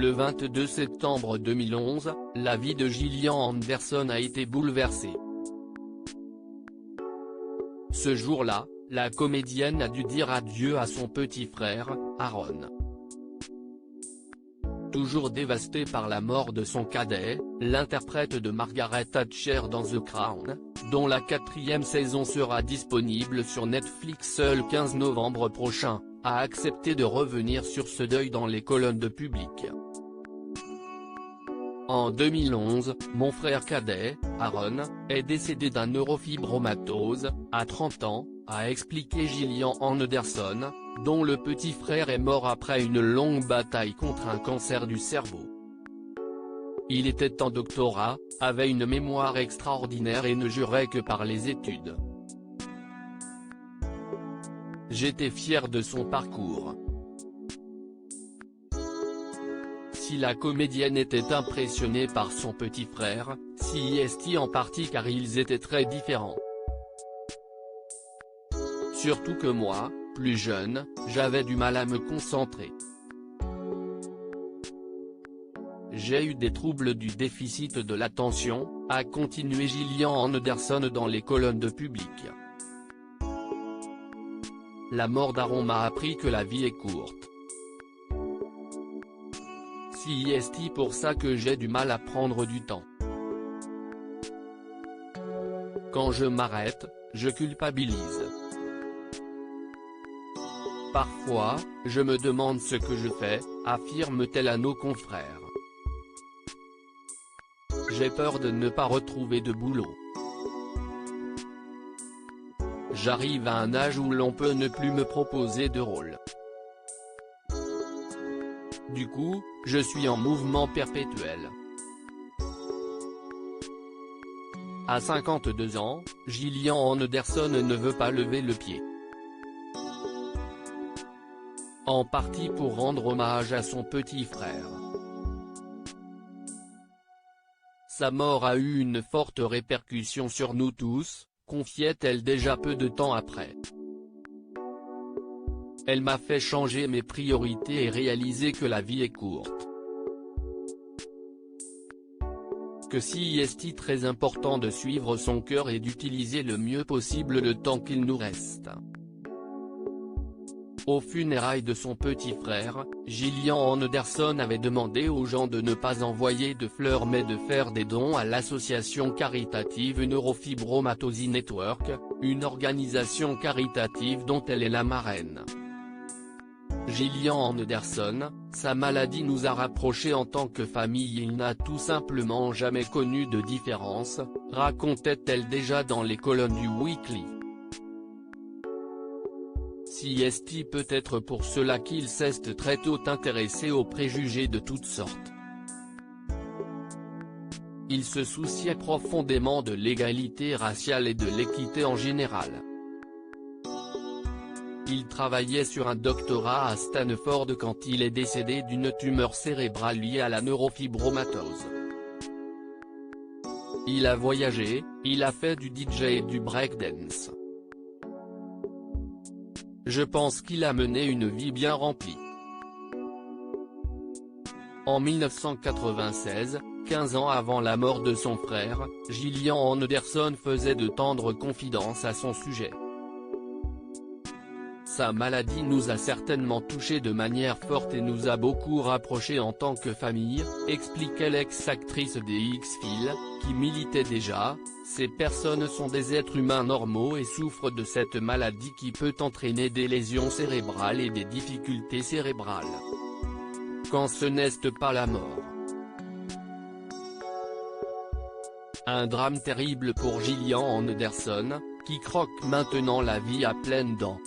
Le 22 septembre 2011, la vie de Gillian Anderson a été bouleversée. Ce jour-là, la comédienne a dû dire adieu à son petit frère, Aaron. Toujours dévastée par la mort de son cadet, l'interprète de Margaret Thatcher dans The Crown, dont la 4e saison sera disponible sur Netflix le 15 novembre prochain, a accepté de revenir sur ce deuil dans les colonnes de Public. En 2011, mon frère cadet, Aaron, est décédé d'un neurofibromatose, à 30 ans, a expliqué Gillian Anderson, dont le petit frère est mort après une longue bataille contre un cancer du cerveau. Il était en doctorat, avait une mémoire extraordinaire et ne jurait que par les études. J'étais fier de son parcours. Si la comédienne était impressionnée par son petit frère, CST en partie car ils étaient très différents. Surtout que moi, plus jeune, j'avais du mal à me concentrer. J'ai eu des troubles du déficit de l'attention, a continué Gillian Anderson dans les colonnes de Public. La mort d'Aaron m'a appris que la vie est courte. C'est pour ça que j'ai du mal à prendre du temps. Quand je m'arrête, je culpabilise. Parfois, je me demande ce que je fais, affirme-t-elle à nos confrères. J'ai peur de ne pas retrouver de boulot. J'arrive à un âge où l'on peut ne plus me proposer de rôle. Du coup, je suis en mouvement perpétuel. À 52 ans, Gillian Anderson ne veut pas lever le pied. En partie pour rendre hommage à son petit frère. Sa mort a eu une forte répercussion sur nous tous, confiait-elle déjà peu de temps après. Elle m'a fait changer mes priorités et réaliser que la vie est courte. Que c'est très important de suivre son cœur et d'utiliser le mieux possible le temps qu'il nous reste. Aux funérailles de son petit frère, Gillian Anderson avait demandé aux gens de ne pas envoyer de fleurs mais de faire des dons à l'association caritative Neurofibromatose Network, une organisation caritative dont elle est la marraine. Gillian Anderson, sa maladie nous a rapprochés en tant que famille et il n'a tout simplement jamais connu de différence, racontait-elle déjà dans les colonnes du Weekly. C'est peut-être pour cela qu'il s'est très tôt intéressé aux préjugés de toutes sortes. Il se souciait profondément de l'égalité raciale et de l'équité en général. Il travaillait sur un doctorat à Stanford quand il est décédé d'une tumeur cérébrale liée à la neurofibromatose. Il a voyagé, il a fait du DJ et du breakdance. Je pense qu'il a mené une vie bien remplie. En 1996, 15 ans avant la mort de son frère, Gillian Anderson faisait de tendres confidences à son sujet. Sa maladie nous a certainement touchés de manière forte et nous a beaucoup rapprochés en tant que famille, expliquait l'ex-actrice des X-Files, qui militait déjà. Ces personnes sont des êtres humains normaux et souffrent de cette maladie qui peut entraîner des lésions cérébrales et des difficultés cérébrales. Quand ce n'est pas la mort. Un drame terrible pour Gillian Anderson, qui croque maintenant la vie à pleines dents.